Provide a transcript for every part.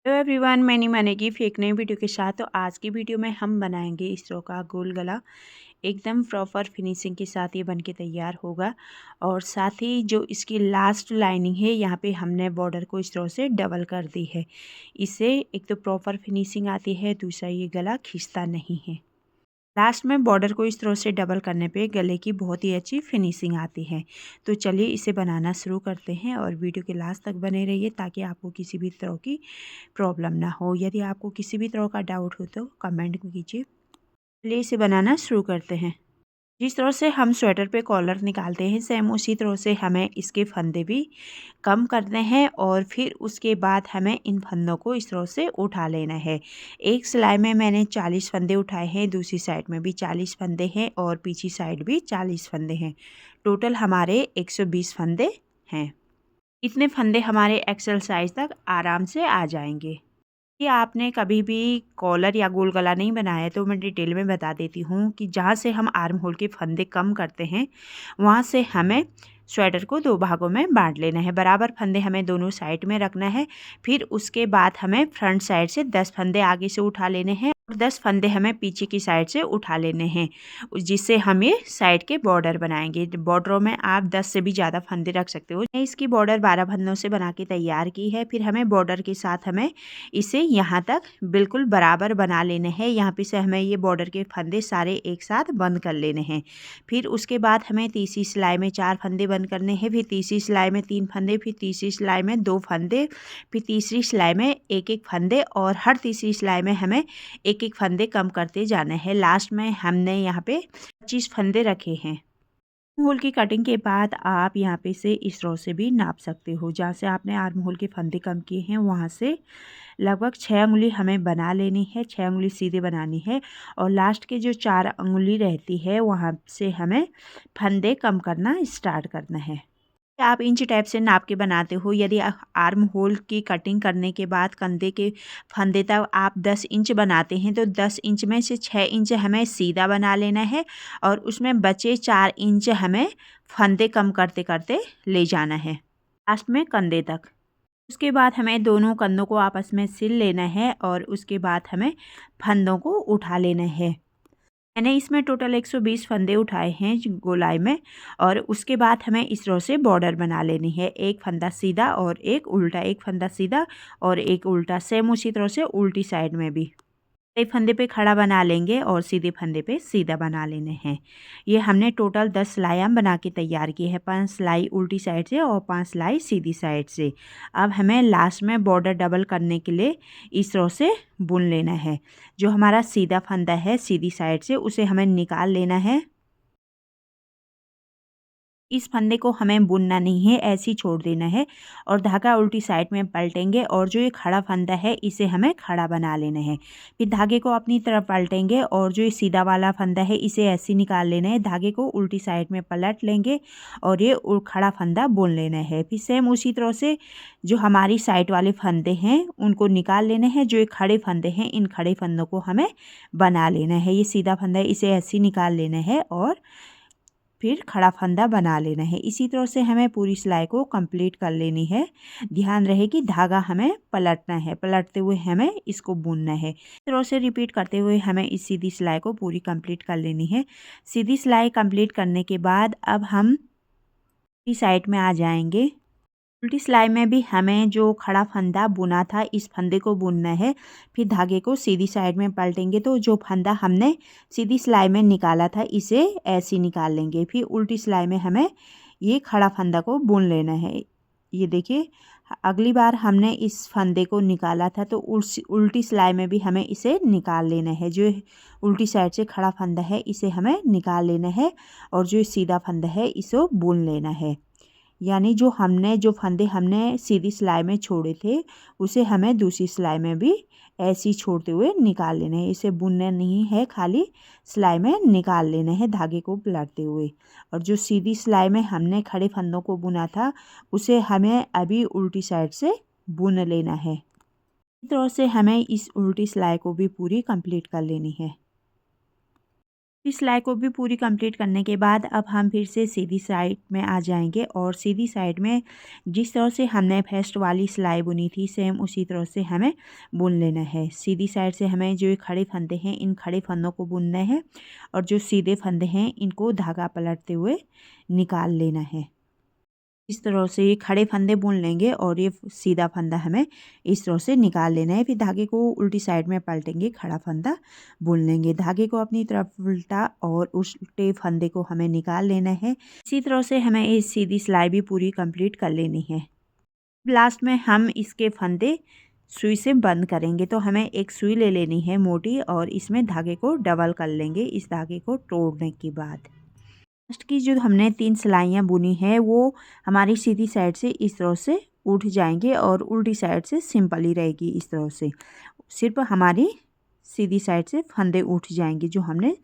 Hello everyone, मैंने मानेगी फिर एक नई वीडियो के साथ। तो आज की वीडियो में हम बनाएंगे इस तरह का गोल गला। एकदम प्रॉपर फिनिशिंग के साथ ये बनके तैयार होगा। और साथ ही जो इसकी लास्ट लाइनिंग है, यहाँ पे हमने बॉर्डर को इस तरह से डबल कर दी है। इससे एक तो प्रॉपर फिनिशिंग आती है, दूसरा ये गला खिंचता नहीं है। लास्ट में बॉर्डर को इस तरह से डबल करने पे गले की बहुत ही अच्छी फिनिशिंग आती है। तो चलिए इसे बनाना शुरू करते हैं और वीडियो के लास्ट तक बने रहिए ताकि आपको किसी भी तरह की प्रॉब्लम ना हो। यदि आपको किसी भी तरह का डाउट हो तो कमेंट कीजिए। चलिए इसे बनाना शुरू करते हैं। जिस तरह से हम स्वेटर पे कॉलर निकालते हैं, सेम उसी तरह से हमें इसके फंदे भी कम करने हैं। और फिर उसके बाद हमें इन फंदों को इस तरह से उठा लेना है। एक सिलाई में मैंने 40 फंदे उठाए हैं, दूसरी साइड में भी 40 फंदे हैं और पीछे साइड भी 40 फंदे हैं। टोटल हमारे 120 फंदे हैं। इतने फंदे हमारे एक्सल साइज तक आराम से आ जाएंगे। कि आपने कभी भी कॉलर या गोल गला नहीं बनाया है तो मैं डिटेल में बता देती हूँ कि जहाँ से हम आर्म होल के फंदे कम करते हैं, वहाँ से हमें स्वेटर को 2 भागों में बांट लेना है। बराबर फंदे हमें दोनों साइड में रखना है। फिर उसके बाद हमें फ्रंट साइड से 10 फंदे आगे से उठा लेने हैं और 10 फंदे हमें पीछे की साइड से उठा लेने हैं, जिससे हम ये साइड के बॉर्डर बनाएंगे। बॉर्डरों में आप 10 से भी ज़्यादा फंदे रख सकते हो। इसकी बॉर्डर 12 फंदों से बना के तैयार की है। फिर हमें बॉर्डर के साथ हमें इसे यहाँ तक बिल्कुल बराबर बना लेने हैं। यहाँ पे से हमें ये बॉर्डर के फंदे सारे एक साथ बंद कर लेने हैं। फिर उसके बाद हमें तीसरी सिलाई में 4 फंदे बंद करने हैं, फिर तीसरी सिलाई में 3 फंदे, फिर तीसरी सिलाई में 2 फंदे, फिर तीसरी सिलाई में एक फंदे और हर तीसरी सिलाई में हमें एक फंदे कम करते जाना है। लास्ट में हमने यहाँ पे 25 फंदे रखे हैं। आर्म होल की कटिंग के बाद आप यहाँ पे से इस तरह से भी नाप सकते हो। जहाँ से आपने आर्म होल के फंदे कम किए हैं वहाँ से लगभग 6 अंगुली हमें बना लेनी है। 6 अंगुली सीधे बनानी है और लास्ट के जो 4 अंगुली रहती है वहाँ से हमें फंदे कम करना स्टार्ट करना है। आप इंच टाइप से नाप के बनाते हो। यदि आर्म होल की कटिंग करने के बाद कंधे के फंदे तक आप 10 इंच बनाते हैं तो 10 इंच में से 6 इंच हमें सीधा बना लेना है और उसमें बचे 4 इंच हमें फंदे कम करते करते ले जाना है लास्ट में कंधे तक। उसके बाद हमें दोनों कंधों को आपस में सिल लेना है और उसके बाद हमें फंदों को उठा लेना है। मैंने इसमें टोटल 120 फंदे उठाए हैं गोलाई में। और उसके बाद हमें इस तरह से बॉर्डर बना लेनी है। एक फंदा सीधा और एक उल्टा, एक फंदा सीधा और एक उल्टा, सेम उसी तरह से उल्टी साइड में भी एक फंदे पे खड़ा बना लेंगे और सीधे फंदे पे सीधा बना लेने हैं। ये हमने टोटल 10 सिलाइयाँ बना के तैयार की है। 5 सिलाई उल्टी साइड से और 5 सिलाई सीधी साइड से। अब हमें लास्ट में बॉर्डर डबल करने के लिए इस तरह से बुन लेना है। जो हमारा सीधा फंदा है सीधी साइड से उसे हमें निकाल लेना है। इस फंदे को हमें बुनना नहीं है, ऐसे ही छोड़ देना है और धागा उल्टी साइड में पलटेंगे और जो ये खड़ा फंदा है इसे हमें खड़ा बना लेना है। फिर धागे को अपनी तरफ पलटेंगे और जो ये सीधा वाला फंदा है इसे ऐसे निकाल लेना है। धागे को उल्टी साइड में पलट लेंगे और ये खड़ा फंदा बुन लेना है। फिर सेम उसी तरह से जो हमारी साइड वाले फंदे हैं उनको निकाल लेने हैं। जो ये खड़े फंदे हैं इन खड़े फंदों को हमें बना लेना है। ये सीधा फंदा है इसे ऐसे निकाल लेना है और फिर खड़ा फंदा बना लेना है। इसी तरह से हमें पूरी सिलाई को कंप्लीट कर लेनी है। ध्यान रहे कि धागा हमें पलटना है, पलटते हुए हमें इसको बुनना है। इस तरह से रिपीट करते हुए हमें इस सीधी सिलाई को पूरी कंप्लीट कर लेनी है। सीधी सिलाई कंप्लीट करने के बाद अब हम इस साइड में आ जाएंगे। उल्टी सिलाई में भी हमें जो खड़ा फंदा बुना था इस फंदे को बुनना है। फिर धागे को सीधी साइड में पलटेंगे तो जो फंदा हमने सीधी सिलाई में निकाला था इसे ऐसे निकाल लेंगे। फिर उल्टी सिलाई में हमें ये खड़ा फंदा को बुन लेना है। ये देखिए, अगली बार हमने इस फंदे को निकाला था तो उल्टी सिलाई में भी हमें इसे निकाल लेना है। जो उल्टी साइड से खड़ा फंदा है इसे हमें निकाल लेना है और जो सीधा फंदा है इसे बुन लेना है। यानी जो फंदे हमने सीधी सिलाई में छोड़े थे उसे हमें दूसरी सिलाई में भी ऐसे ही छोड़ते हुए निकाल लेना है। इसे बुनना नहीं है, खाली सिलाई में निकाल लेना है धागे को पलटते हुए। और जो सीधी सिलाई में हमने खड़े फंदों को बुना था उसे हमें अभी उल्टी साइड से बुन लेना है। इस तरह से हमें इस उल्टी सिलाई को भी पूरी कंप्लीट कर लेनी है। इस सिलाई को भी पूरी कंप्लीट करने के बाद अब हम फिर से सीधी साइड में आ जाएंगे और सीधी साइड में जिस तरह से हमने फर्स्ट वाली सिलाई बुनी थी सेम उसी तरह से हमें बुन लेना है। सीधी साइड से हमें जो ये खड़े फंदे हैं इन खड़े फंदों को बुनना है और जो सीधे फंदे हैं इनको धागा पलटते हुए निकाल लेना है। इस तरह से ये खड़े फंदे बुन लेंगे और ये सीधा फंदा हमें इस तरह से निकाल लेना है। फिर धागे को उल्टी साइड में पलटेंगे, खड़ा फंदा बुन लेंगे। धागे को अपनी तरफ उल्टा और उल्टे फंदे को हमें निकाल लेना है। इसी तरह से हमें ये सीधी सिलाई भी पूरी कंप्लीट कर लेनी है। लास्ट में हम इसके फंदे सुई से बंद करेंगे, तो हमें एक सुई ले लेनी है मोटी और इसमें धागे को डबल कर लेंगे इस धागे को तोड़ने के बाद। लास्ट की जो हमने 3 सिलाइयाँ बुनी है वो हमारी सीधी साइड से इस तरह से उठ जाएंगे और उल्टी साइड से सिंपल ही रहेगी। इस तरह से सिर्फ हमारी सीधी साइड से फंदे उठ जाएंगे जो हमने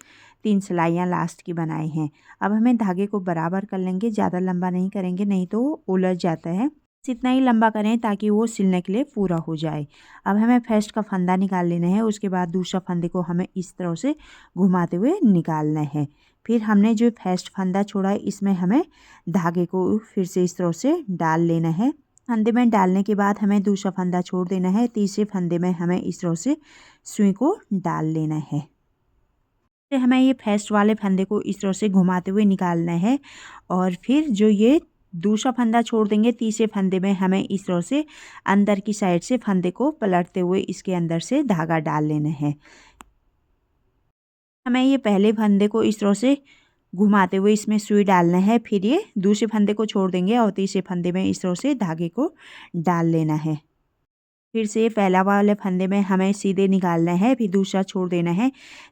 3 सिलाइयाँ लास्ट की बनाई हैं। अब हमें धागे को बराबर कर लेंगे, ज़्यादा लंबा नहीं करेंगे नहीं तो उलझ जाता है। इतना ही लंबा करें ताकि वो सिलने के लिए पूरा हो जाए। अब हमें फर्स्ट का फंदा निकाल लेना है, उसके बाद दूसरा फंदे को हमें इस तरह से घुमाते हुए निकालना है। फिर हमने जो फर्स्ट फंदा छोड़ा है इसमें हमें धागे को फिर से इस तरह से डाल लेना है। फंदे में डालने के बाद हमें दूसरा फंदा छोड़ देना है। तीसरे फंदे में हमें इस तरह से सुई को डाल लेना है। हमें ये फर्स्ट वाले फंदे को इस तरह से घुमाते हुए निकालना है और फिर जो ये दूसरा फंदा छोड़ देंगे, तीसरे फंदे में हमें इस तरह से अंदर की साइड से फंदे को पलटते हुए इसके अंदर से धागा डाल लेना है। हमें ये पहले फंदे को इस तरह से घुमाते हुए इसमें सुई डालना है, फिर ये दूसरे फंदे को छोड़ देंगे और तीसरे फंदे में इस तरह से धागे को डाल लेना है। फिर से पहला वाले फंदे में हमें सीधे निकालना है, फिर दूसरा छोड़ देना है।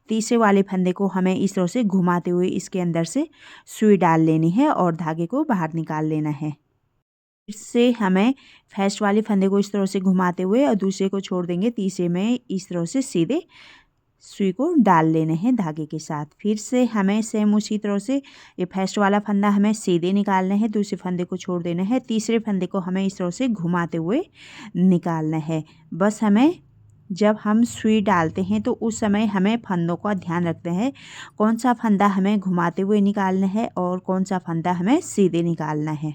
तीसरे वाले फंदे को हमें इस तरह से घुमाते हुए इसके अंदर से सुई डाल लेनी है और धागे को बाहर निकाल लेना है। फिर से हमें फर्स्ट वाले फंदे को इस तरह से घुमाते हुए और दूसरे को छोड़ देंगे, तीसरे में इस तरह से सीधे सुई को डाल लेने हैं धागे के साथ। फिर से हमें सेम उसी तरह से ये फर्स्ट वाला फंदा हमें सीधे निकालना है, दूसरे फंदे को छोड़ देना है, तीसरे फंदे को हमें इस तरह से घुमाते हुए निकालना है। बस हमें जब हम सुई डालते हैं तो उस समय हमें फंदों का ध्यान रखते हैं कौन सा फंदा हमें घुमाते हुए निकालना है और कौन सा फंदा हमें सीधे निकालना है।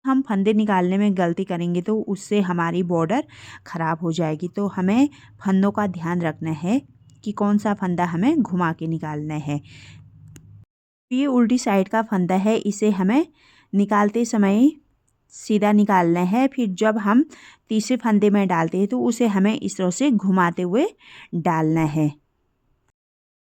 हम फंदे निकालने में गलती करेंगे तो उससे हमारी बॉर्डर ख़राब हो जाएगी, तो हमें फंदों का ध्यान रखना है कि कौन सा फंदा हमें घुमा के निकालना है। ये उल्टी साइड का फंदा है, इसे हमें निकालते समय सीधा निकालना है। फिर जब हम तीसरे फंदे में डालते हैं तो उसे हमें इस तरह से घुमाते हुए डालना है।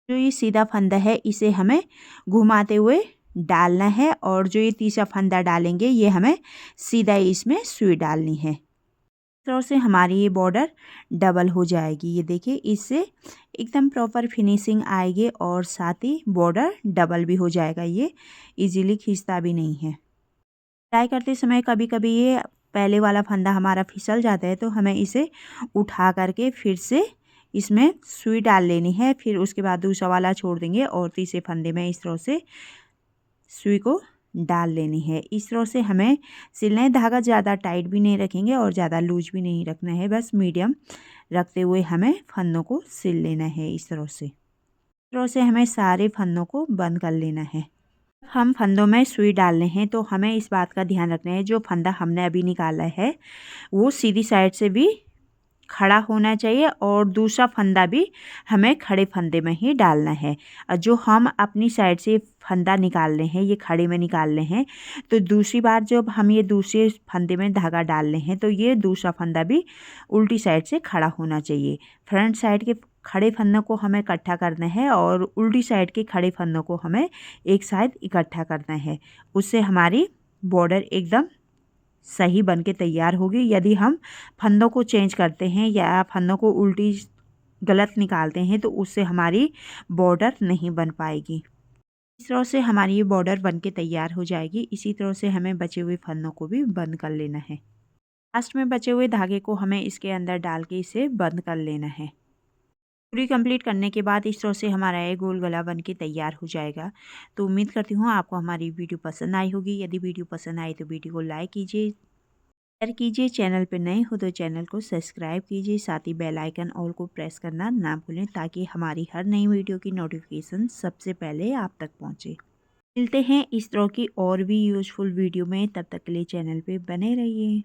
जो ये सीधा फंदा है इसे हमें घुमाते हुए डालना है और जो ये तीसरा फंदा डालेंगे ये हमें सीधा इसमें सुई डालनी है। इस तरह से हमारी ये बॉर्डर डबल हो जाएगी। ये देखिए इससे एकदम प्रॉपर फिनिशिंग आएगी और साथ ही बॉर्डर डबल भी हो जाएगा। ये इजीली खींचता भी नहीं है। ट्राई करते समय कभी कभी ये पहले वाला फंदा हमारा फिसल जाता है तो हमें इसे उठा करके फिर से इसमें सुई डाल लेनी है। फिर उसके बाद दूसरा वाला छोड़ देंगे और तीसरे फंदे में इस तरह से सुई को डाल लेनी है। इस तरह से हमें सिलना है। धागा ज़्यादा टाइट भी नहीं रखेंगे और ज़्यादा लूज भी नहीं रखना है, बस मीडियम रखते हुए हमें फंदों को सिल लेना है। इस तरह से हमें सारे फंदों को बंद कर लेना है। हम फंदों में सुई डालने हैं तो हमें इस बात का ध्यान रखना है जो फंदा हमने अभी निकाला है वो सीधी साइड से भी खड़ा होना चाहिए और दूसरा फंदा भी हमें खड़े फंदे में ही डालना है। और जो हम अपनी साइड से फंदा निकाल रहे हैं ये खड़े में निकाल रहे हैं, तो दूसरी बार जब हम ये दूसरे फंदे में धागा डाल रहे हैं तो ये दूसरा फंदा भी उल्टी साइड से खड़ा होना चाहिए। फ्रंट साइड के खड़े फंदों को हमें इकट्ठा करना है और उल्टी साइड के खड़े फंदों को हमें एक साइड इकट्ठा करना है। उससे हमारी बॉर्डर एकदम सही बन के तैयार होगी। यदि हम फंदों को चेंज करते हैं या फंदों को उल्टी गलत निकालते हैं तो उससे हमारी बॉर्डर नहीं बन पाएगी। इस तरह से हमारी ये बॉर्डर बन के तैयार हो जाएगी। इसी तरह से हमें बचे हुए फंदों को भी बंद कर लेना है। लास्ट में बचे हुए धागे को हमें इसके अंदर डाल के इसे बंद कर लेना है। पूरी कंप्लीट करने के बाद इस तरह से हमारा ये गोल गला बन के तैयार हो जाएगा। तो उम्मीद करती हूँ आपको हमारी वीडियो पसंद आई होगी। यदि वीडियो पसंद आई तो वीडियो को लाइक कीजिए। शेयर कीजिए। चैनल पर नए हो तो चैनल को सब्सक्राइब कीजिए, साथ ही बेल आइकन ऑल को प्रेस करना ना भूलें ताकि हमारी हर नई वीडियो की नोटिफिकेशन सबसे पहले आप तक पहुंचे। मिलते हैं इस तरह की और भी यूज़फुल वीडियो में, तब तक के लिए चैनल पे बने रहिए।